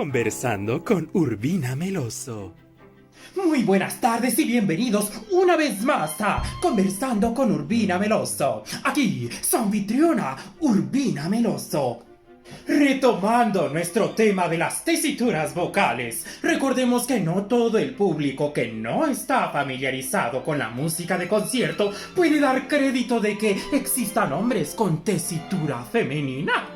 Conversando con Urbina Meloso. Muy buenas tardes y bienvenidos una vez más a Conversando con Urbina Meloso. Aquí su anfitriona Urbina Meloso. Retomando nuestro tema de las tesituras vocales, recordemos que no todo el público que no está familiarizado con la música de concierto puede dar crédito de que existan hombres con tesitura femenina.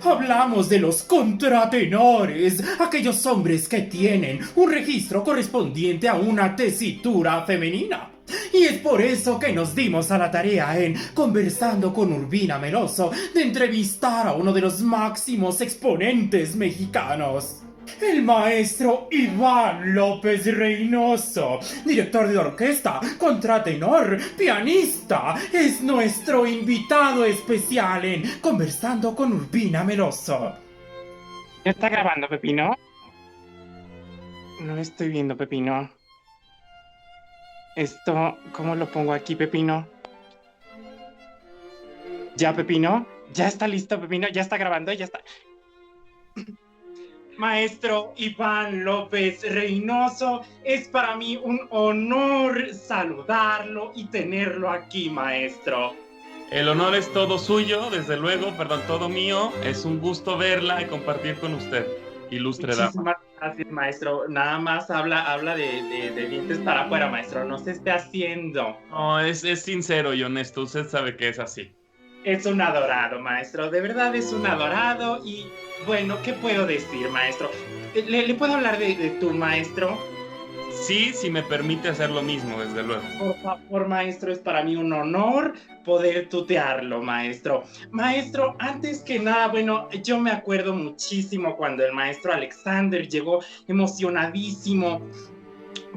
Hablamos de los contratenores, aquellos hombres que tienen un registro correspondiente a una tesitura femenina. Y es por eso que nos dimos a la tarea en Conversando con Urbina Meloso de entrevistar a uno de los máximos exponentes mexicanos. El maestro Iván López Reynoso, director de orquesta, contratenor, pianista, es nuestro invitado especial en Conversando con Urbina Meloso. ¿Ya está grabando, Pepino? No estoy viendo, Pepino. Esto, ¿cómo lo pongo aquí, Pepino? ¿Ya, Pepino? ¿Ya está listo, Pepino? ¿Ya está grabando? ¿Ya está? Maestro Iván López Reynoso, es para mí un honor saludarlo y tenerlo aquí, maestro. El honor es todo suyo, desde luego, perdón, todo mío. Es un gusto verla y compartir con usted, ilustre dama. Muchísimas gracias, maestro. Nada más habla de dientes para afuera, maestro. No se esté haciendo. No, es sincero y honesto. Usted sabe que es así. Es un adorado, maestro. De verdad es un adorado. Y bueno, ¿qué puedo decir, maestro? ¿Le puedo hablar de tu maestro? Sí, si me permite hacer lo mismo, desde luego. Por favor, maestro, es para mí un honor poder tutearlo, maestro. Maestro, antes que nada, bueno, yo me acuerdo muchísimo cuando el maestro Alexander llegó emocionadísimo,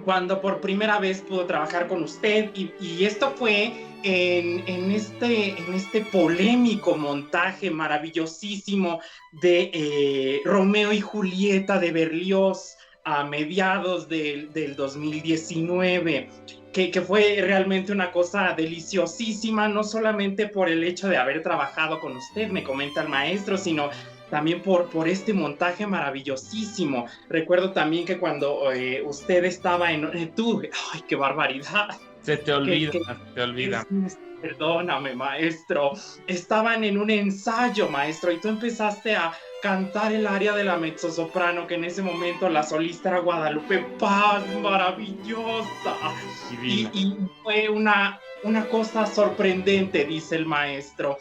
cuando por primera vez pudo trabajar con usted, y esto fue en este polémico montaje maravillosísimo de Romeo y Julieta de Berlioz, a mediados del 2019, que fue realmente una cosa deliciosísima, no solamente por el hecho de haber trabajado con usted, me comenta el maestro, sino también por este montaje maravillosísimo. Recuerdo también que cuando usted estaba en... ¡Ay, qué barbaridad! Se te olvida, se te olvida. Perdóname, maestro. Estaban en un ensayo, maestro, y tú empezaste a cantar el aria de la mezzosoprano, que en ese momento la solista era Guadalupe Paz, maravillosa. Y fue una cosa sorprendente, dice el maestro.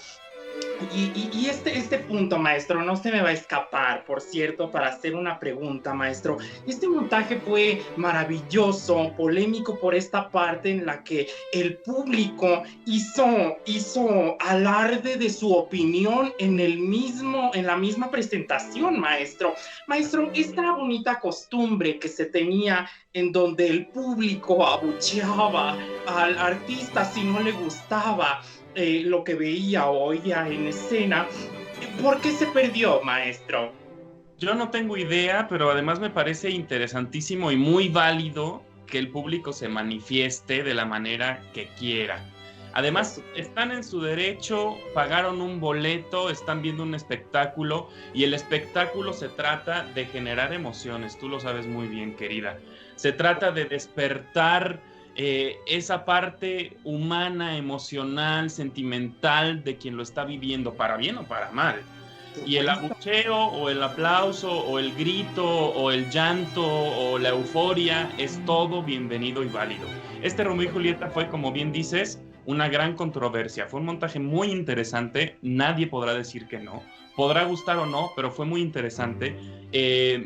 Y este punto, maestro, no se me va a escapar, por cierto, para hacer una pregunta, maestro. Este montaje fue maravilloso, polémico por esta parte en la que el público hizo alarde de su opinión en la misma presentación, maestro. Maestro, esta bonita costumbre que se tenía en donde el público abucheaba al artista si no le gustaba lo que veía o oía en escena. ¿Por qué se perdió, maestro? Yo no tengo idea, pero además me parece interesantísimo y muy válido que el público se manifieste de la manera que quiera. Además, están en su derecho, pagaron un boleto, están viendo un espectáculo, y el espectáculo se trata de generar emociones, tú lo sabes muy bien, querida. Se trata de despertar esa parte humana, emocional, sentimental de quien lo está viviendo, para bien o para mal. Y el abucheo o el aplauso o el grito o el llanto o la euforia es todo bienvenido y válido. Este Romeo y Julieta fue, como bien dices, una gran controversia. Fue un montaje muy interesante, nadie podrá decir que no. Podrá gustar o no, pero fue muy interesante,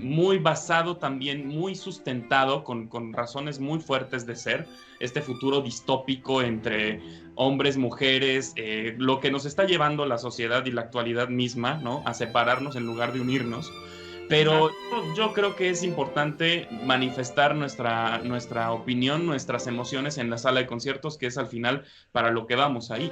muy basado también, muy sustentado, con razones muy fuertes de ser, este futuro distópico entre hombres, mujeres, lo que nos está llevando la sociedad y la actualidad misma, ¿no? A separarnos en lugar de unirnos. Pero yo creo que es importante manifestar nuestra opinión, nuestras emociones en la sala de conciertos, que es al final para lo que vamos ahí.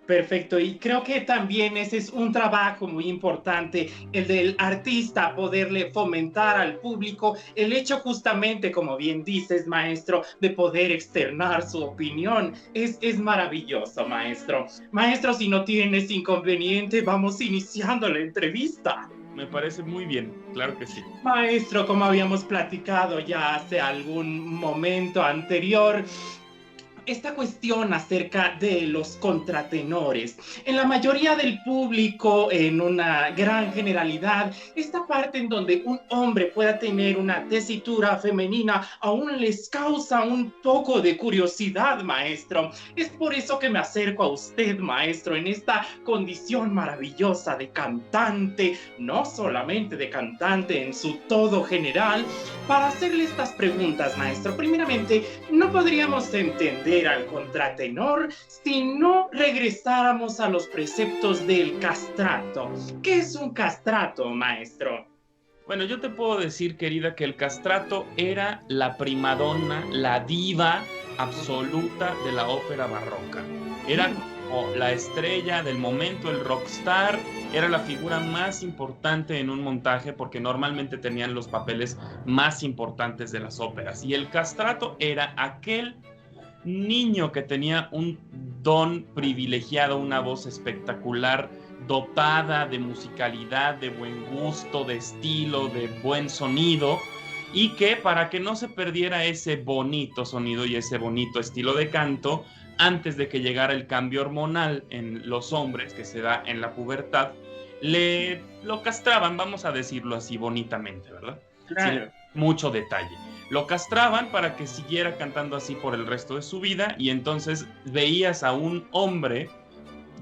Perfecto, y creo que también ese es un trabajo muy importante, el del artista, poderle fomentar al público el hecho justamente, como bien dices, maestro, de poder externar su opinión. Es maravilloso, maestro. Maestro, si no tienes inconveniente, vamos iniciando la entrevista. Me parece muy bien, claro que sí. Maestro, como habíamos platicado ya hace algún momento anterior, esta cuestión acerca de los contratenores. En la mayoría del público, en una gran generalidad, esta parte en donde un hombre pueda tener una tesitura femenina aún les causa un poco de curiosidad, maestro. Es por eso que me acerco a usted, maestro, en esta condición maravillosa de cantante, no solamente de cantante en su todo general, para hacerle estas preguntas, maestro. Primeramente, ¿no podríamos entender al contratenor si no regresáramos a los preceptos del castrato? ¿Qué es un castrato, maestro? Bueno, yo te puedo decir, querida, que el castrato era la primadonna, la diva absoluta de la ópera barroca. Era como la estrella del momento, el rockstar, era la figura más importante en un montaje porque normalmente tenían los papeles más importantes de las óperas. Y el castrato era aquel niño que tenía un don privilegiado, una voz espectacular, dotada de musicalidad, de buen gusto, de estilo, de buen sonido, y que para que no se perdiera ese bonito sonido y ese bonito estilo de canto, antes de que llegara el cambio hormonal en los hombres que se da en la pubertad, lo castraban, vamos a decirlo así bonitamente, ¿verdad? Claro. Sin mucho detalle. Lo castraban para que siguiera cantando así por el resto de su vida, y entonces veías a un hombre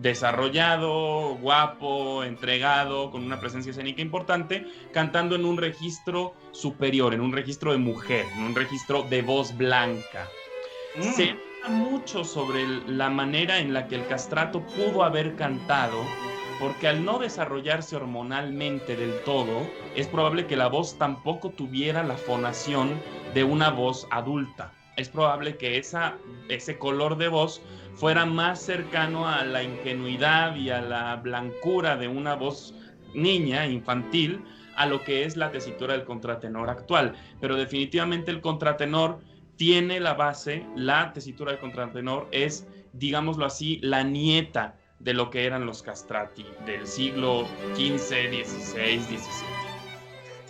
desarrollado, guapo, entregado, con una presencia escénica importante, cantando en un registro superior, en un registro de mujer, en un registro de voz blanca. Se habla mucho sobre la manera en la que el castrato pudo haber cantado, porque al no desarrollarse hormonalmente del todo, es probable que la voz tampoco tuviera la fonación de una voz adulta. Es probable que ese color de voz fuera más cercano a la ingenuidad y a la blancura de una voz niña, infantil, a lo que es la tesitura del contratenor actual. Pero definitivamente el contratenor tiene la base, la tesitura del contratenor es, digámoslo así, la nieta de lo que eran los castrati del siglo XV, XVI, XVII.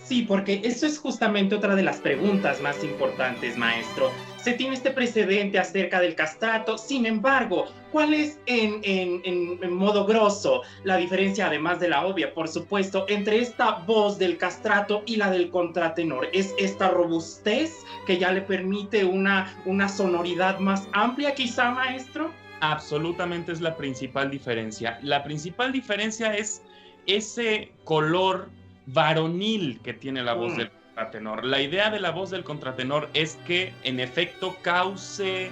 Sí, porque eso es justamente otra de las preguntas más importantes, maestro. Se tiene este precedente acerca del castrato, sin embargo, ¿cuál es en modo grosso la diferencia, además de la obvia, por supuesto, entre esta voz del castrato y la del contratenor? ¿Es esta robustez que ya le permite una sonoridad más amplia, quizá, maestro? Absolutamente es la principal diferencia. La principal diferencia es ese color varonil que tiene la voz del contratenor. La idea de la voz del contratenor es que en efecto cause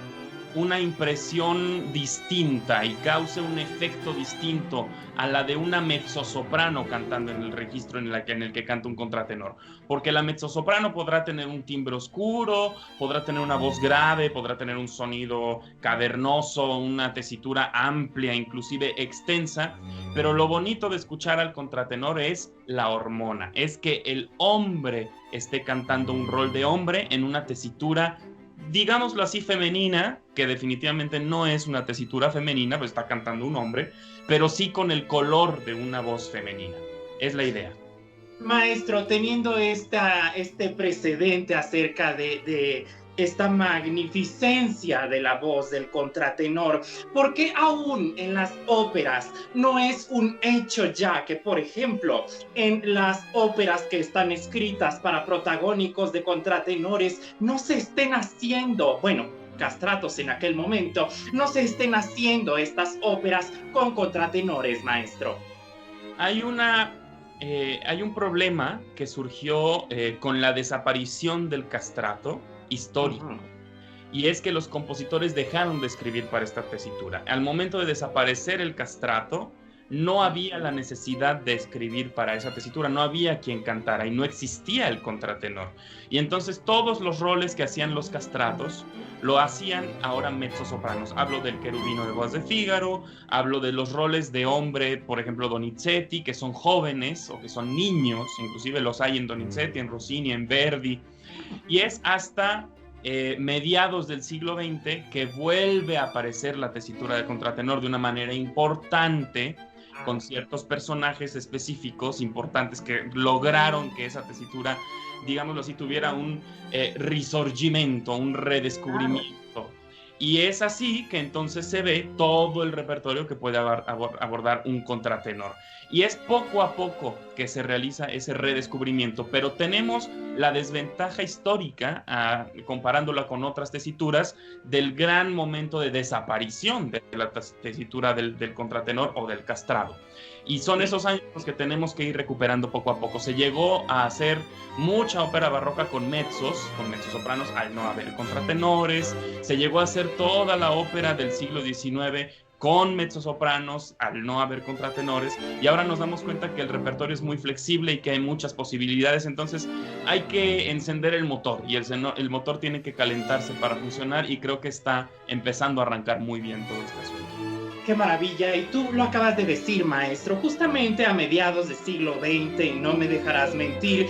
una impresión distinta y cause un efecto distinto a la de una mezzosoprano cantando en el registro en el que canta un contratenor. Porque la mezzosoprano podrá tener un timbre oscuro, podrá tener una voz grave, podrá tener un sonido cavernoso, una tesitura amplia, inclusive extensa, pero lo bonito de escuchar al contratenor es la hormona, es que el hombre esté cantando un rol de hombre en una tesitura, digámoslo así, femenina, que definitivamente no es una tesitura femenina, pues está cantando un hombre, pero sí con el color de una voz femenina. Es la idea. Maestro, teniendo este precedente acerca de esta magnificencia de la voz del contratenor, ¿por qué aún en las óperas no es un hecho ya que, por ejemplo, en las óperas que están escritas para protagónicos de contratenores no se estén haciendo, bueno, castratos en aquel momento, no se estén haciendo estas óperas con contratenores, maestro? Hay un problema que surgió con la desaparición del castrato histórico, y es que los compositores dejaron de escribir para esta tesitura. Al momento de desaparecer el castrato, no había la necesidad de escribir para esa tesitura, no había quien cantara y no existía el contratenor. Y entonces todos los roles que hacían los castratos lo hacían ahora mezzosopranos. Hablo del querubino de Voz de Fígaro, hablo de los roles de hombre, por ejemplo Donizetti, que son jóvenes o que son niños, inclusive los hay en Donizetti, en Rossini, en Verdi. Y es hasta mediados del siglo XX que vuelve a aparecer la tesitura del contratenor de una manera importante, con ciertos personajes específicos importantes que lograron que esa tesitura, digámoslo así, tuviera un risorgimento, un redescubrimiento. Y es así que entonces se ve todo el repertorio que puede abordar un contratenor. Y es poco a poco que se realiza ese redescubrimiento, pero tenemos la desventaja histórica, comparándola con otras tesituras, del gran momento de desaparición de la tesitura del contratenor o del castrado. Y son esos años que tenemos que ir recuperando poco a poco. Se llegó a hacer mucha ópera barroca con mezzosopranos al no haber contratenores. Se llegó a hacer toda la ópera del siglo XIX con mezzosopranos al no haber contratenores, y ahora nos damos cuenta que el repertorio es muy flexible y que hay muchas posibilidades. Entonces hay que encender el motor, y el motor tiene que calentarse para funcionar, y creo que está empezando a arrancar muy bien todo este asunto. ¡Qué maravilla! Y tú lo acabas de decir, maestro, justamente a mediados del siglo XX, y no me dejarás mentir,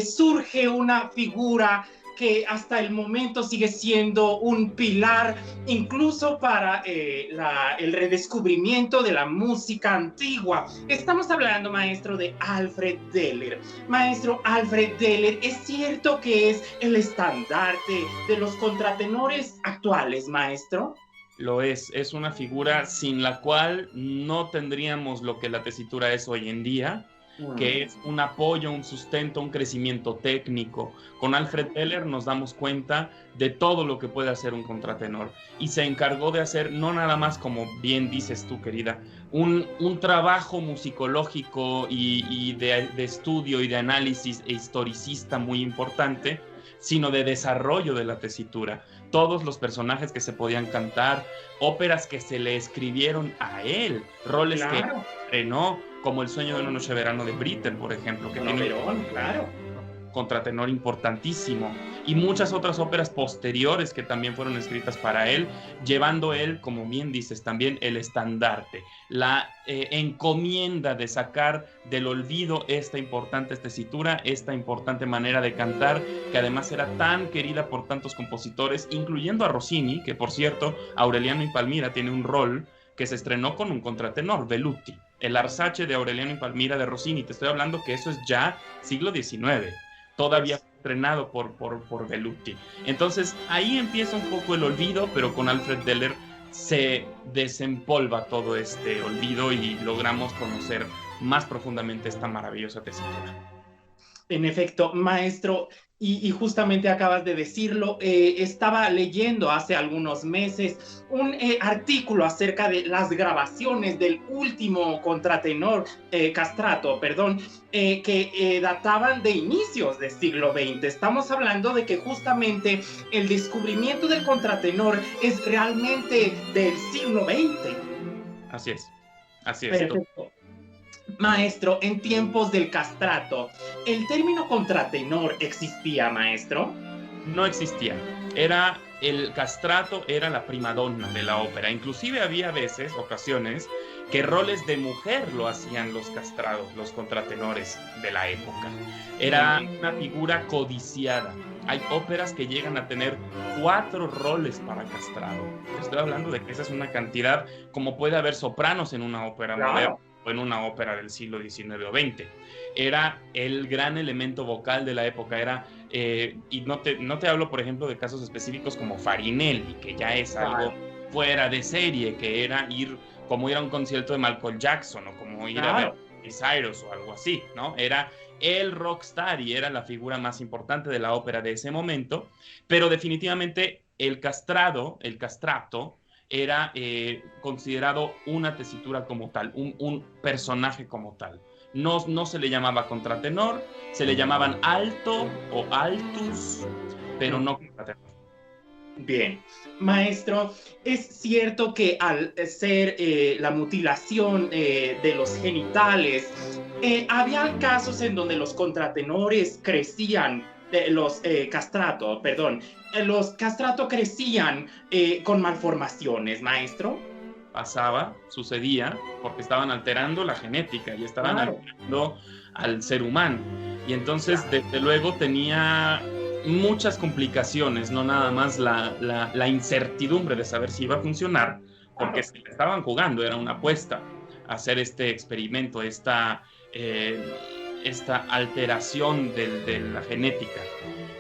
surge una figura que hasta el momento sigue siendo un pilar incluso para el redescubrimiento de la música antigua. Estamos hablando, maestro, de Alfred Deller. Maestro Alfred Deller, ¿es cierto que es el estandarte de los contratenores actuales, maestro? Lo es una figura sin la cual no tendríamos lo que la tesitura es hoy en día, que es un apoyo, un sustento, un crecimiento técnico. Con Alfred Deller nos damos cuenta de todo lo que puede hacer un contratenor, y se encargó de hacer, no nada más, como bien dices tú, querida, un trabajo musicológico y de estudio y de análisis e historicista muy importante, sino de desarrollo de la tesitura. Todos los personajes que se podían cantar, óperas que se le escribieron a él, roles que estrenó, como El sueño de una noche de verano de Britten, por ejemplo, que tiene un contratenor importantísimo, y muchas otras óperas posteriores que también fueron escritas para él, llevando él, como bien dices, también el estandarte, la encomienda de sacar del olvido esta importante tesitura, esta importante manera de cantar, que además era tan querida por tantos compositores, incluyendo a Rossini, que por cierto, Aureliano y Palmira tiene un rol que se estrenó con un contratenor, Velluti, el Arsace de Aureliano y Palmira de Rossini. Te estoy hablando que eso es ya siglo XIX, todavía estrenado por Velluti. Entonces ahí empieza un poco el olvido, pero con Alfred Deller se desempolva todo este olvido y logramos conocer más profundamente esta maravillosa tesitura. En efecto, maestro, y justamente acabas de decirlo, estaba leyendo hace algunos meses un artículo acerca de las grabaciones del último contratenor, castrato, que databan de inicios del siglo XX. Estamos hablando de que justamente el descubrimiento del contratenor es realmente del siglo XX. Así es. Perfecto. Maestro, en tiempos del castrato, ¿el término contratenor existía, maestro? No existía. El castrato era la primadonna de la ópera. Inclusive había ocasiones, que roles de mujer lo hacían los castrados, los contratenores de la época. Era una figura codiciada. Hay óperas que llegan a tener 4 roles para castrado. Estoy hablando de que esa es una cantidad, como puede haber sopranos en una ópera moderna, en una ópera del siglo XIX o XX. Era el gran elemento vocal de la época. Y no te hablo, por ejemplo, de casos específicos como Farinelli, que ya es algo fuera de serie, que era como ir a un concierto de Michael Jackson, o como ir a ver Cyrus o algo así, ¿no? Era el rockstar y era la figura más importante de la ópera de ese momento, pero definitivamente el castrato, era considerado una tesitura como tal, un personaje como tal. No se le llamaba contratenor, se le llamaban alto o altus, pero no contratenor. Bien, maestro, es cierto que al ser la mutilación de los genitales, había casos en donde los contratenores crecían, los castrato crecían con malformaciones, maestro. Sucedía, porque estaban alterando la genética y estaban alterando al ser humano. Y entonces, desde luego, tenía muchas complicaciones, no nada más la incertidumbre de saber si iba a funcionar, porque se estaban jugando, era una apuesta hacer este experimento, esta alteración de la genética.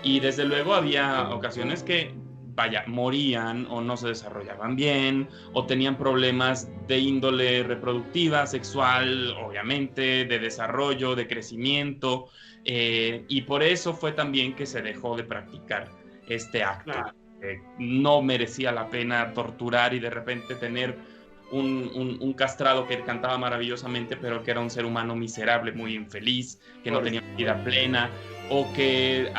Y desde luego había ocasiones que, vaya, morían o no se desarrollaban bien o tenían problemas de índole reproductiva, sexual, obviamente, de desarrollo, de crecimiento, y por eso fue también que se dejó de practicar este acto. Claro. No merecía la pena torturar y de repente tener un castrado que cantaba maravillosamente, pero que era un ser humano miserable, muy infeliz, que no tenía vida plena, o que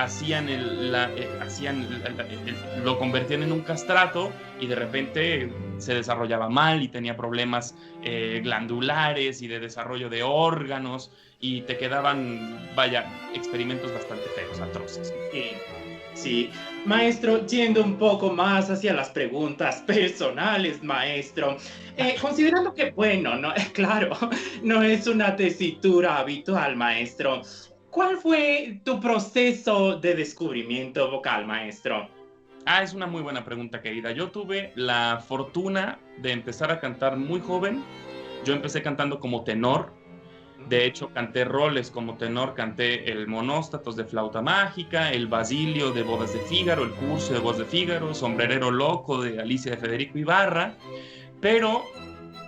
lo convertían en un castrato y de repente se desarrollaba mal y tenía problemas glandulares y de desarrollo de órganos, y te quedaban, vaya, experimentos bastante feos, atroces. Sí, maestro, yendo un poco más hacia las preguntas personales, maestro, considerando que, bueno, no, claro, no es una tesitura habitual, maestro, ¿cuál fue tu proceso de descubrimiento vocal, maestro? Es una muy buena pregunta, querida. Yo tuve la fortuna de empezar a cantar muy joven. Yo empecé cantando como tenor. De hecho, canté roles como tenor, canté el Monóstatos de Flauta Mágica, el Basilio de Bodas de Fígaro, el Curso de Voz de Fígaro, Sombrerero Loco de Alicia de Federico Ibarra, pero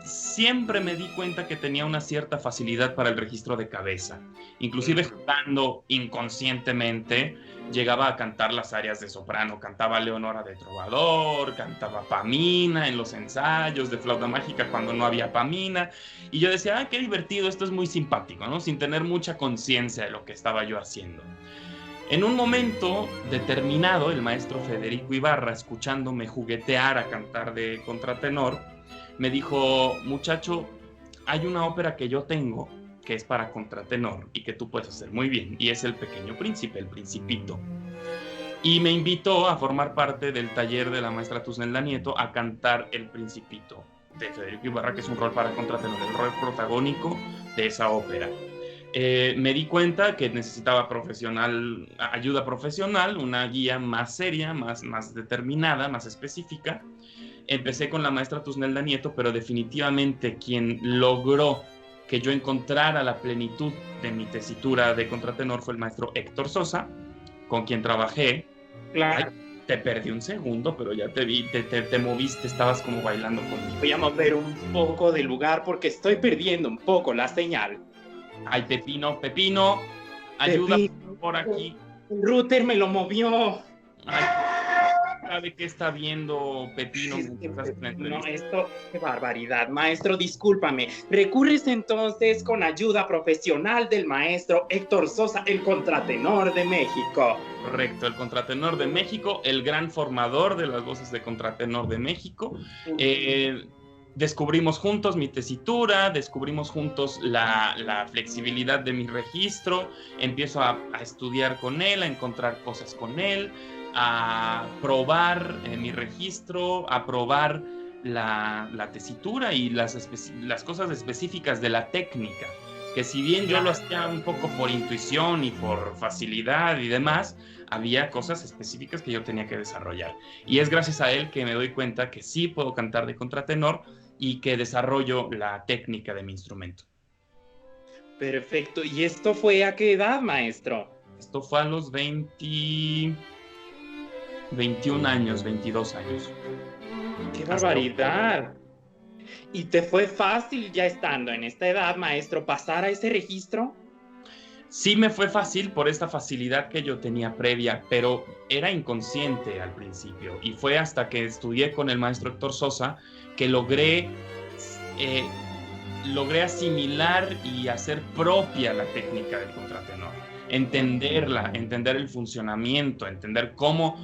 siempre me di cuenta que tenía una cierta facilidad para el registro de cabeza. Inclusive jugando inconscientemente, llegaba a cantar las áreas de soprano, cantaba Leonora de Trovador, cantaba Pamina en los ensayos de Flauta Mágica cuando no había Pamina, y yo decía, qué divertido, esto es muy simpático, ¿no? Sin tener mucha conciencia de lo que estaba yo haciendo. En un momento determinado, el maestro Federico Ibarra, escuchándome juguetear a cantar de contratenor, me dijo, muchacho, hay una ópera que yo tengo que es para contratenor y que tú puedes hacer muy bien, y es El Pequeño Príncipe, El Principito. Y me invitó a formar parte del taller de la maestra Tusnelda Nieto a cantar El Principito de Federico Ibarra, que es un rol para contratenor, el rol protagónico de esa ópera. Me di cuenta que necesitaba ayuda profesional, una guía más seria, más determinada, más específica. Empecé con la maestra Tusnelda Nieto, pero definitivamente quien logró que yo encontrara la plenitud de mi tesitura de contratenor fue el maestro Héctor Sosa, con quien trabajé. Claro. Ay, te perdí un segundo, pero ya te vi, te moviste, estabas como bailando conmigo. Voy a mover un poco de lugar porque estoy perdiendo un poco la señal. Ay, Pepino, ayuda por aquí. El router me lo movió. Ay, ¿sabe qué está viendo Pepino? No, esto, qué barbaridad, maestro, discúlpame. Recurres entonces con ayuda profesional del maestro Héctor Sosa, el contratenor de México. Correcto, el contratenor de México, el gran formador de las voces de contratenor de México. Descubrimos juntos mi tesitura, descubrimos juntos la flexibilidad de mi registro, empiezo a estudiar con él, a encontrar cosas con él, a probar mi registro, a probar la tesitura y las cosas específicas de la técnica, que si bien yo lo hacía un poco por intuición y por facilidad y demás, había cosas específicas que yo tenía que desarrollar. Y es gracias a él que me doy cuenta que sí puedo cantar de contratenor y que desarrollo la técnica de mi instrumento. Perfecto. ¿Y esto fue a qué edad, maestro? Esto fue a los 21 años, 22 años. ¡Qué barbaridad! ¿Y te fue fácil ya estando en esta edad, maestro, pasar a ese registro? Sí me fue fácil por esta facilidad que yo tenía previa, pero era inconsciente al principio. Y fue hasta que estudié con el maestro Héctor Sosa que logré asimilar y hacer propia la técnica del contratenor. Entenderla, entender el funcionamiento, entender cómo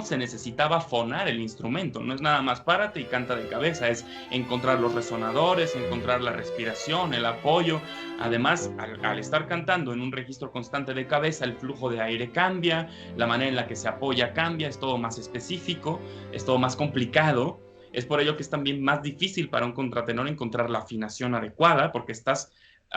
se necesitaba fonar el instrumento. No es nada más párate y canta de cabeza, es encontrar los resonadores, encontrar la respiración, el apoyo. Además, al estar cantando en un registro constante de cabeza, el flujo de aire cambia, la manera en la que se apoya cambia, es todo más específico, es todo más complicado. Es por ello que es también más difícil para un contratenor encontrar la afinación adecuada, porque estás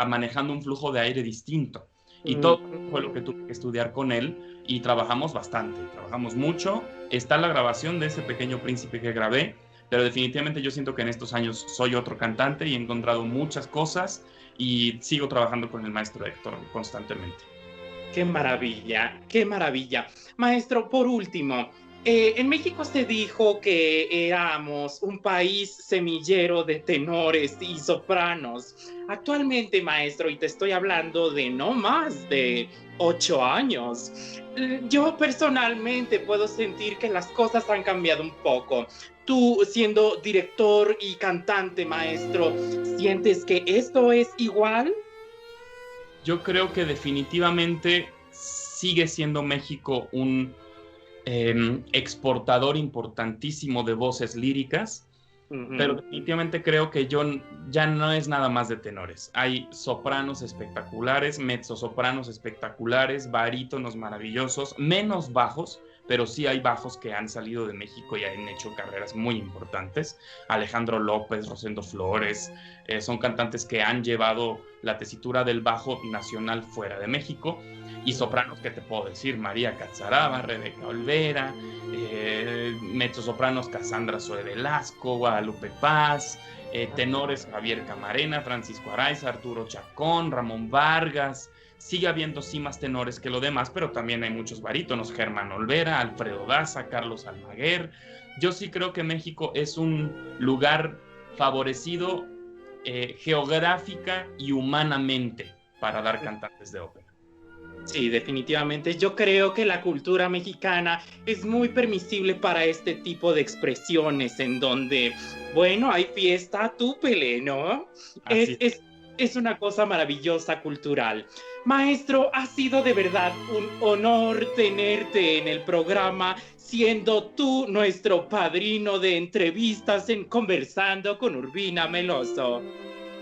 manejando un flujo de aire distinto. Y todo fue lo que tuve que estudiar con él y trabajamos bastante, trabajamos mucho. Está la grabación de ese Pequeño Príncipe que grabé, pero definitivamente yo siento que en estos años soy otro cantante y he encontrado muchas cosas y sigo trabajando con el maestro Héctor constantemente. Qué maravilla, qué maravilla. Maestro, por último, en México se dijo que éramos un país semillero de tenores y sopranos. Actualmente, maestro, y te estoy hablando de no más de 8 años, yo personalmente puedo sentir que las cosas han cambiado un poco. Tú, siendo director y cantante, maestro, ¿sientes que esto es igual? Yo creo que definitivamente sigue siendo México un exportador importantísimo de voces líricas, pero definitivamente creo que ya no es nada más de tenores. Hay sopranos espectaculares, mezzosopranos espectaculares, barítonos maravillosos, menos bajos, pero sí hay bajos que han salido de México y han hecho carreras muy importantes. Alejandro López, Rosendo Flores, son cantantes que han llevado la tesitura del bajo nacional fuera de México. Y sopranos, ¿qué te puedo decir? María Catzaraba, Rebeca Olvera, mezzosopranos Cassandra Zoe Velasco, Guadalupe Paz, tenores Javier Camarena, Francisco Araiza, Arturo Chacón, Ramón Vargas. Sigue habiendo sí más tenores que lo demás, pero también hay muchos barítonos, Germán Olvera, Alfredo Daza, Carlos Almaguer. Yo sí creo que México es un lugar favorecido geográfica y humanamente para dar cantantes de ópera. Sí, definitivamente. Yo creo que la cultura mexicana es muy permisible para este tipo de expresiones en donde, bueno, hay fiesta, túpele, ¿no? Es una cosa maravillosa cultural. Maestro, ha sido de verdad un honor tenerte en el programa, siendo tú nuestro padrino de entrevistas en Conversando con Urbina Meloso.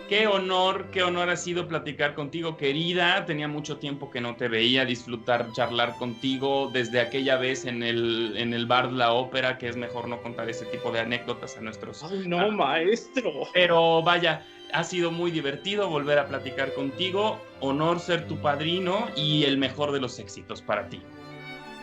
Qué honor ha sido platicar contigo, querida. Tenía mucho tiempo que no te veía, disfrutar, charlar contigo desde aquella vez en el bar de la ópera, que es mejor no contar ese tipo de anécdotas a nuestros... ¡Ay, no, maestro! Pero vaya, ha sido muy divertido volver a platicar contigo. Honor ser tu padrino y el mejor de los éxitos para ti.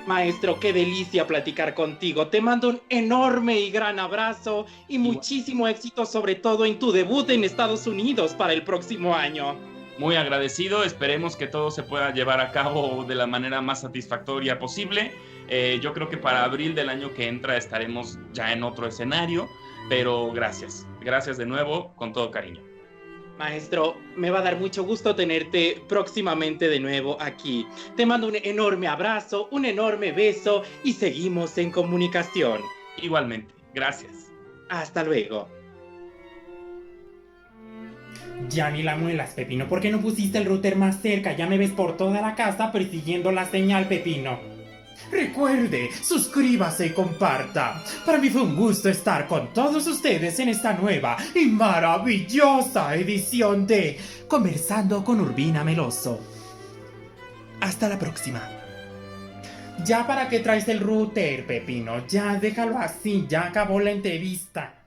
Maestro, qué delicia platicar contigo. Te mando un enorme y gran abrazo y muchísimo éxito, sobre todo en tu debut en Estados Unidos para el próximo año. Muy agradecido, esperemos que todo se pueda llevar a cabo de la manera más satisfactoria posible. Yo creo que para abril del año que entra estaremos ya en otro escenario, pero gracias de nuevo, con todo cariño. Maestro, me va a dar mucho gusto tenerte próximamente de nuevo aquí. Te mando un enorme abrazo, un enorme beso y seguimos en comunicación. Igualmente, gracias. Hasta luego. Ya ni la muelas, Pepino. ¿Por qué no pusiste el router más cerca? Ya me ves por toda la casa persiguiendo la señal, Pepino. Recuerde, suscríbase y comparta. Para mí fue un gusto estar con todos ustedes en esta nueva y maravillosa edición de Conversando con Urbina Meloso. Hasta la próxima. Ya para qué traes el router, Pepino. Ya déjalo así, ya acabó la entrevista.